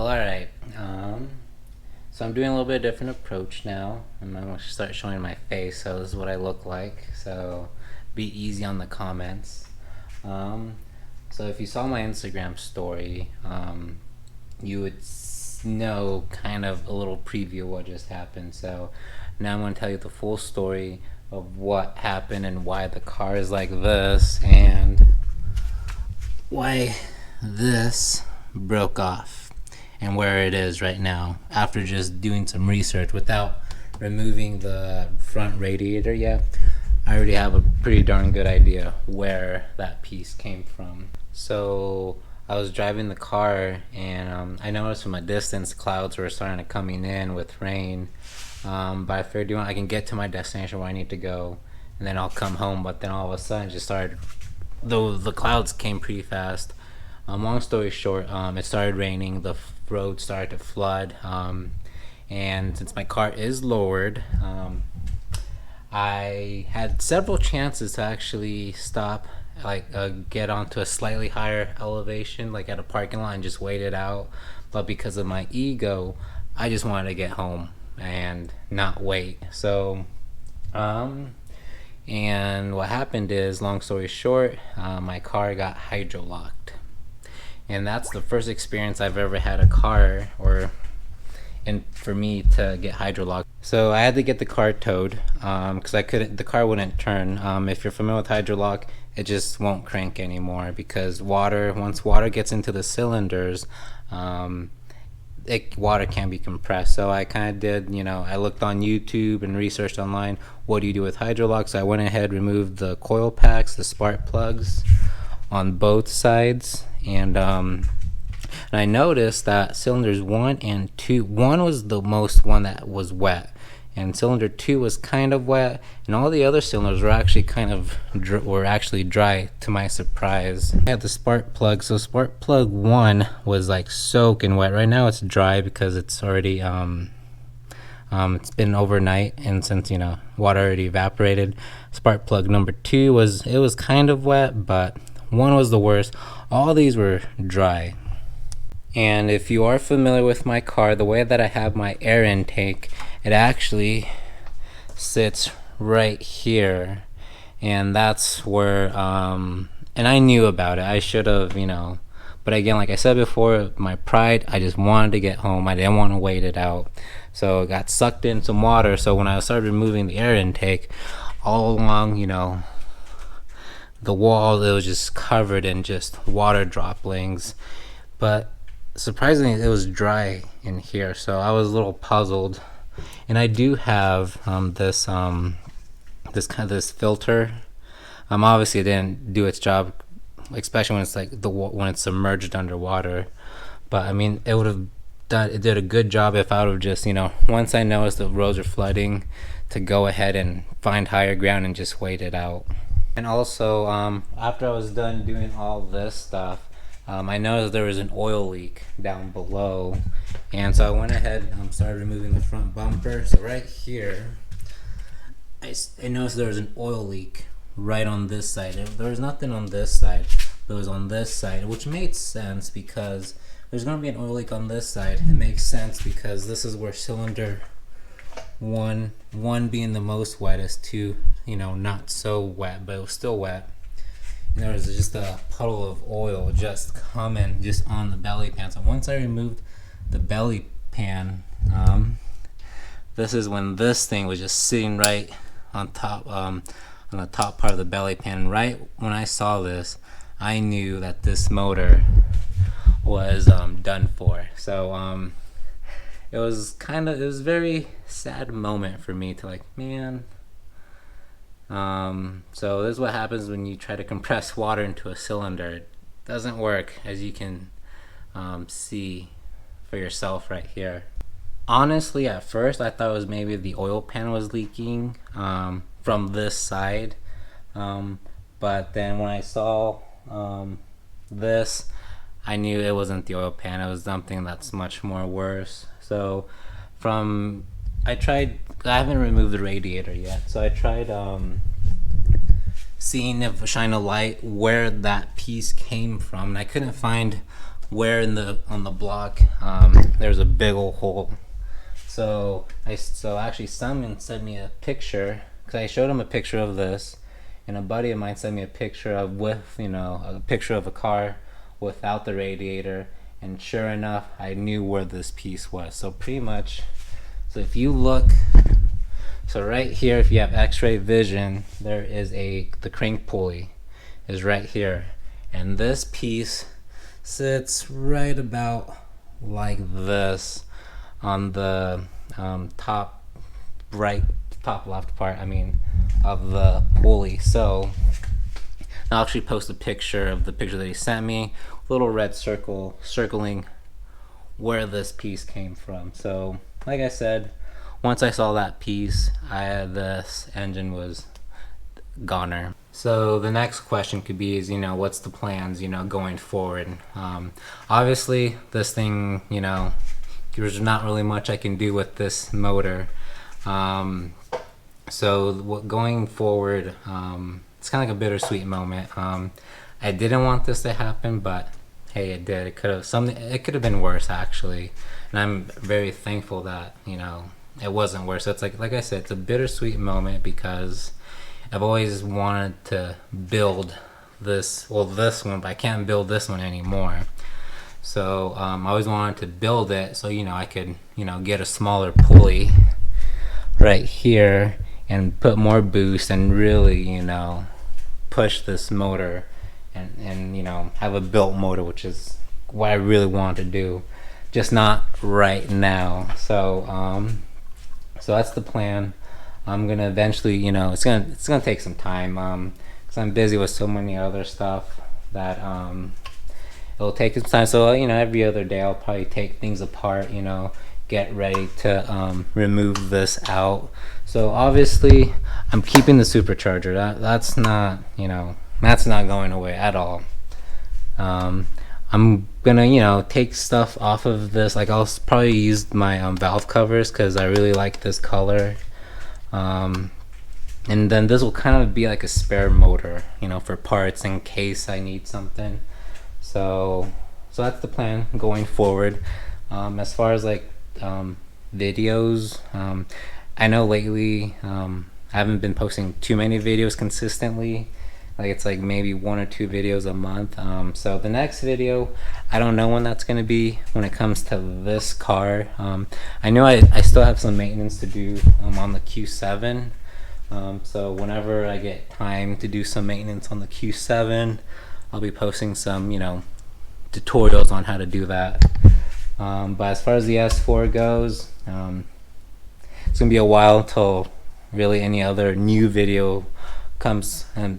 Well, alright. So I'm doing a little bit different approach now. I'm going to start showing my face, so this is what I look like. So be easy on the comments. Um, so if you saw my Instagram story, you would know kind of a little preview of what just happened. So now I'm going to tell you the full story of what happened and why the car is like this and why this broke off and where it is right now after just doing some research without removing the front radiator yet. I already have a pretty darn good idea where that piece came from. So I was driving the car and I noticed from a distance clouds were starting to coming in with rain, but I figured I can get to my destination where I need to go and then I'll come home. But then all of a sudden it just started, though the clouds came pretty fast. Long story short, it started raining, the road started to flood, and since my car is lowered, I had several chances to actually stop, get onto a slightly higher elevation, like at a parking lot, and just wait it out. But because of my ego, I just wanted to get home and not wait. So, and what happened is, long story short, my car got hydrolocked. And that's the first experience I've ever had a car, and for me to get hydrolocked. So I had to get the car towed because the car wouldn't turn. If you're familiar with hydrolock, it just won't crank anymore because once water gets into the cylinders, water can be compressed. So I kind of did, I looked on YouTube and researched online, what do you do with hydrolock? So I went ahead, removed the coil packs, the spark plugs on both sides, and I noticed that cylinders 1 and 2, 1 was the most one that was wet, and cylinder 2 was kind of wet, and all the other cylinders were actually dry, to my surprise. I had the spark plug, so spark plug 1 was like soaking wet. Right now it's dry because it's already it's been overnight, and since water already evaporated. Spark plug number 2 was kind of wet, but 1 was the worst. All these were dry. And if you are familiar with my car, the way that I have my air intake, it actually sits right here, and that's where and I knew about it. I should have, but again, like I said before, my pride, I just wanted to get home. I didn't want to wait it out, so it got sucked in some water. So when I started removing the air intake, all along the wall, it was just covered in just water droplings, but surprisingly it was dry in here, so I was a little puzzled. And I do have this filter. Obviously it didn't do its job, especially when it's when it's submerged underwater, but I mean it did a good job if I would have just once I noticed the roads are flooding, to go ahead and find higher ground and just wait it out. And also, after I was done doing all this stuff, I noticed there was an oil leak down below, and so I went ahead and started removing the front bumper. So right here, I noticed there was an oil leak right on this side. There was nothing on this side, but it was on this side, which made sense because there's going to be an oil leak on this side. It makes sense because this is where cylinder one being the most wettest, 2 not so wet, but it was still wet, and there was just a puddle of oil just coming just on the belly pan. So once I removed the belly pan, this is when this thing was just sitting right on top, on the top part of the belly pan. Right when I saw this, I knew that this motor was done for. So it was a very sad moment for me to man. So this is what happens when you try to compress water into a cylinder. It doesn't work, as you can see for yourself right here. Honestly, at first I thought it was maybe the oil pan was leaking from this side, but then when I saw this, I knew it wasn't the oil pan. It was something that's much more worse. So I haven't removed the radiator yet, so I tried shine a light where that piece came from, and I couldn't find where on the block there's a big old hole. So actually someone sent me a picture, because I showed him a picture of this, and a buddy of mine sent me a picture of a picture of a car without the radiator, and sure enough, I knew where this piece was. So pretty much, so if you look, so right here, if you have X-ray vision, there is the crank pulley is right here, and this piece sits right about like this on the top left part, of the pulley. So I'll actually post a picture of the picture that he sent me, little red circle circling where this piece came from. So like I said, once I saw that piece, this engine was goner. So the next question could be is, what's the plans, going forward? Obviously this thing, there's not really much I can do with this motor. So going forward, it's kind of like a bittersweet moment. I didn't want this to happen, but hey, it did. It could have been worse, actually, and I'm very thankful that it wasn't worse. So it's like I said, it's a bittersweet moment, because I've always wanted to build this one, but I can't build this one anymore. So I always wanted to build it so I could get a smaller pulley right here and put more boost and really push this motor and have a built motor, which is what I really want to do, just not right now. So so that's the plan. I'm gonna eventually, it's gonna take some time, because I'm busy with so many other stuff that it'll take some time. So every other day I'll probably take things apart, get ready to remove this out. So obviously I'm keeping the supercharger. That's not going away at all. I'm gonna take stuff off of this. Like I'll probably use my valve covers, because I really like this color. And then this will kind of be like a spare motor, for parts in case I need something. So that's the plan going forward. As far as videos, I know lately I haven't been posting too many videos consistently. It's like maybe 1 or 2 videos a month. So the next video, I don't know when that's gonna be when it comes to this car. I know I still have some maintenance to do on the Q7. So whenever I get time to do some maintenance on the Q7, I'll be posting some tutorials on how to do that. But as far as the S4 goes, it's gonna be a while until really any other new video comes out.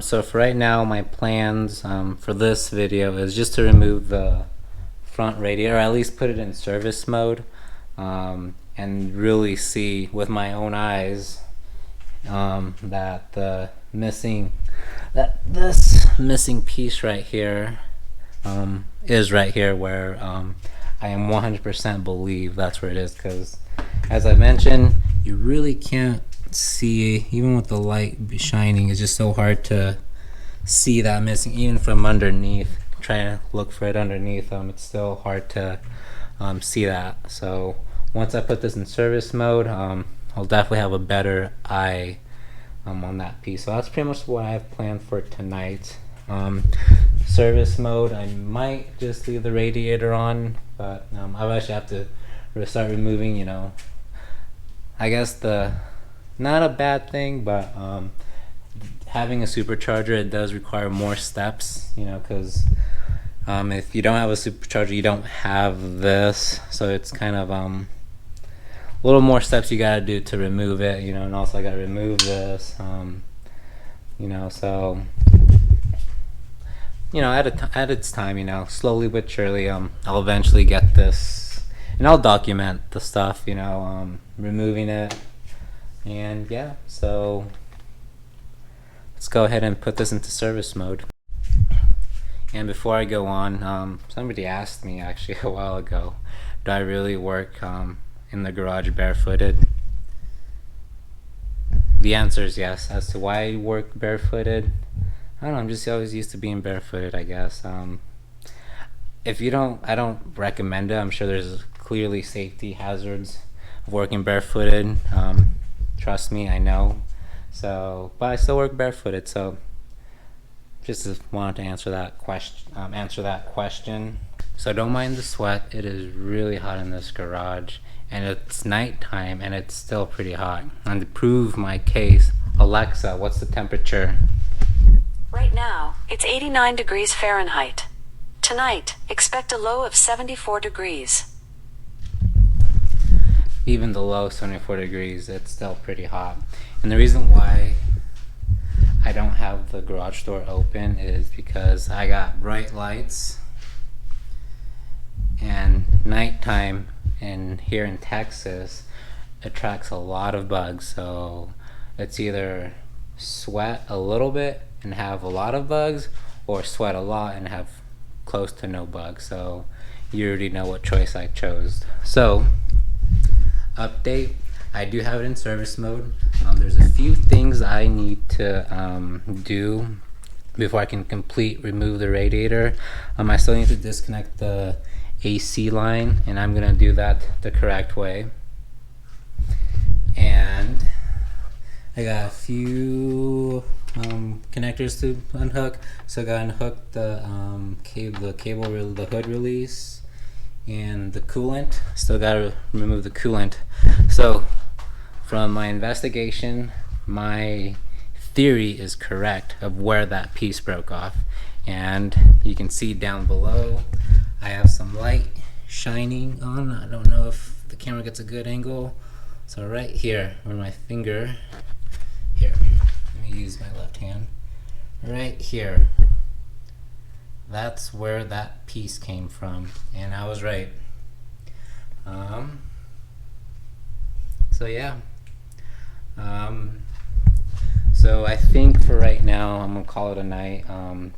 So for right now, my plans for this video is just to remove the front radiator, or at least put it in service mode, and really see with my own eyes that this missing piece right here is right here, where I am 100% believe that's where it is, because as I mentioned, you really can't see, even with the light shining, it's just so hard to see that missing, even from underneath. Trying to look for it underneath, it's still hard to see that. So once I put this in service mode, I'll definitely have a better eye on that piece. So that's pretty much what I have planned for tonight. Service mode, I might just leave the radiator on, but I'll actually have to start removing, I guess not a bad thing, but having a supercharger, it does require more steps, because if you don't have a supercharger, you don't have this, so it's kind of a little more steps you gotta do to remove it, and also I gotta remove this, so at its time, slowly but surely, I'll eventually get this, and I'll document the stuff, removing it, and yeah, so let's go ahead and put this into service mode. And before I go on, somebody asked me actually a while ago, do I really work in the garage barefooted? The answer is yes. As to why I work barefooted I don't know, I'm just always used to being barefooted, I guess. If you don't, I don't recommend it. I'm sure there's clearly safety hazards of working barefooted. Trust me, I know. So, but I still work barefooted. So, just wanted to answer that question. So don't mind the sweat. It is really hot in this garage, and it's nighttime, and it's still pretty hot. And to prove my case, Alexa, what's the temperature? Right now, it's 89 degrees Fahrenheit. Tonight, expect a low of 74 degrees. Even the low 74 degrees, it's still pretty hot. And the reason why I don't have the garage door open is because I got bright lights, and nighttime and here in Texas attracts a lot of bugs. So it's either sweat a little bit and have a lot of bugs, or sweat a lot and have close to no bugs. So you already know what choice I chose. So update, I do have it in service mode. There's a few things I need to do before I can remove the radiator. I still need to disconnect the AC line, and I'm gonna do that the correct way. And I got a few connectors to unhook. So I gotta unhook the the hood release, and the coolant. Still gotta remove the coolant. So from my investigation, my theory is correct of where that piece broke off. And you can see down below, I have some light shining on. I don't know if the camera gets a good angle. So right here, where my finger, here, let me use my left hand. Right here, that's where that piece came from, and I was right. So yeah. So I think for right now, I'm gonna call it a night. I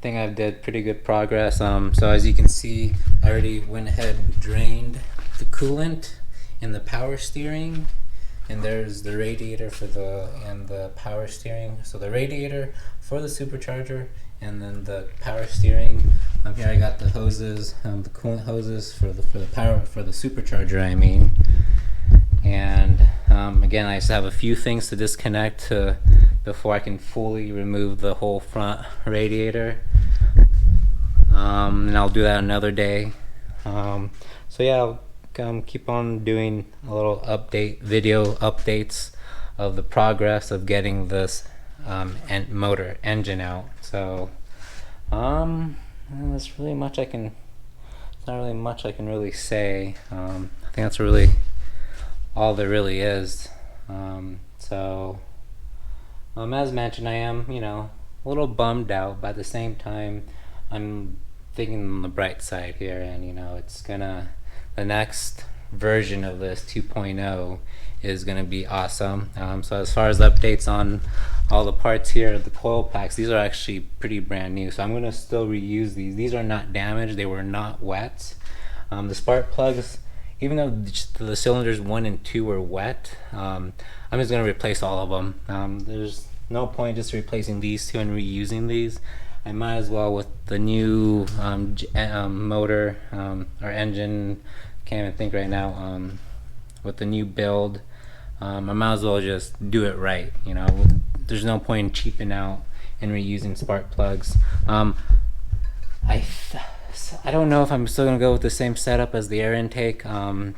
think I did pretty good progress. So as you can see, I already went ahead and drained the coolant and the power steering, and there's the radiator for the power steering. So the radiator for the supercharger, and then the power steering. Here I got the hoses, the coolant hoses for the supercharger, I mean. And again, I just have a few things to disconnect before I can fully remove the whole front radiator. And I'll do that another day. So yeah, I'll keep on doing a little video updates of the progress of getting this motor engine out. So there's really much I can. It's not really much I can really say. I think that's really all there really is. So as mentioned, I am, a little bummed out, but at the same time, I'm thinking on the bright side here, and the next version of this 2.0 is gonna be awesome. So as far as updates on all the parts here, the coil packs, these are actually pretty brand new, so I'm gonna still reuse these. These are not damaged, they were not wet. The spark plugs, even though the cylinders 1 and 2 were wet, I'm just going to replace all of them. There's no point just replacing these two and reusing these. I might as well with the new motor or engine, can't even think right now, with the new build, I might as well just do it right. There's no point in cheaping out and reusing spark plugs. I don't know if I'm still gonna go with the same setup as the air intake. I'm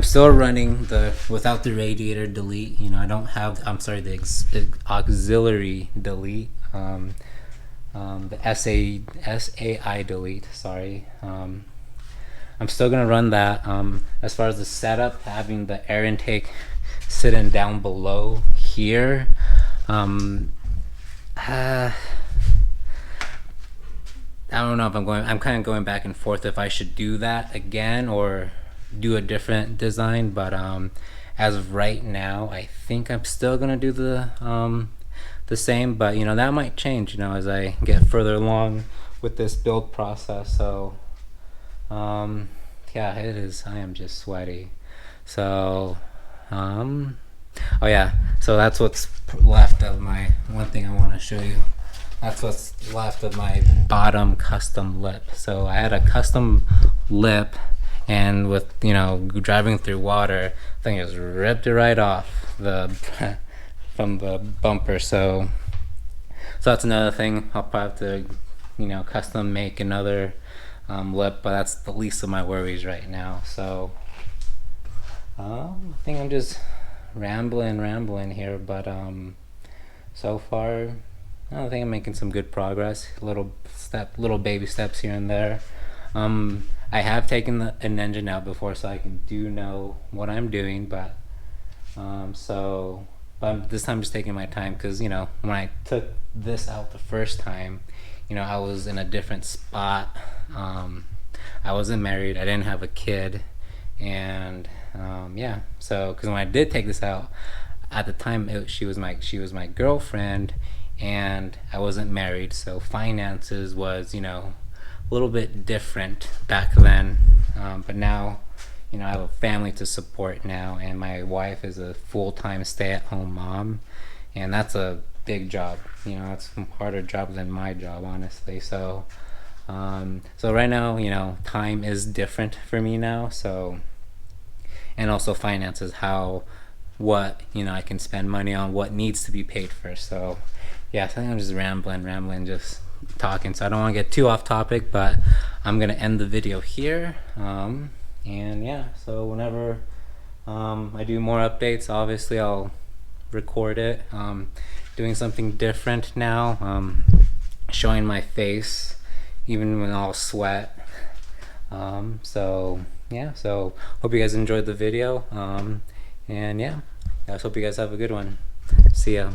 still running without the radiator delete. I don't have. I'm sorry, the auxiliary delete. The SAI delete. Sorry. I'm still gonna run that. As far as the setup, having the air intake sitting down below here. I don't know if I'm kind of going back and forth if I should do that again or do a different design, but as of right now, I think I'm still gonna do the same, but that might change as I get further along with this build process. So yeah, it is. I am just sweaty. So oh yeah, So that's what's left of my, one thing I want to show you. That's what's left of my bottom custom lip. So I had a custom lip, and with, you know, driving through water, I think it just ripped it right off the from the bumper. So that's another thing. I'll probably have to, you know, custom make another lip, but that's the least of my worries right now. So I think I'm just rambling here, but so far I think I'm making some good progress. Little baby steps here and there. I have taken an engine out before, so I do know what I'm doing, but but this time I'm just taking my time, because, you know, when I took this out the first time, you know, I was in a different spot. I wasn't married, I didn't have a kid, and yeah, so because when I did take this out at the time, she was my girlfriend, and I wasn't married, so finances was, you know, a little bit different back then, but now, you know, I have a family to support now, and my wife is a full-time stay-at-home mom, and that's a big job. You know, it's a harder job than my job, honestly. So so right now, you know, time is different for me now, so, and also finances, what, you know, I can spend money on, what needs to be paid for. So yeah, I think I'm just rambling, just talking, so I don't want to get too off topic, but I'm gonna end the video here. And yeah, so whenever I do more updates, obviously I'll record it. Doing something different now, showing my face even when I'll sweat. So yeah, so hope you guys enjoyed the video, and yeah, I hope you guys have a good one. See ya.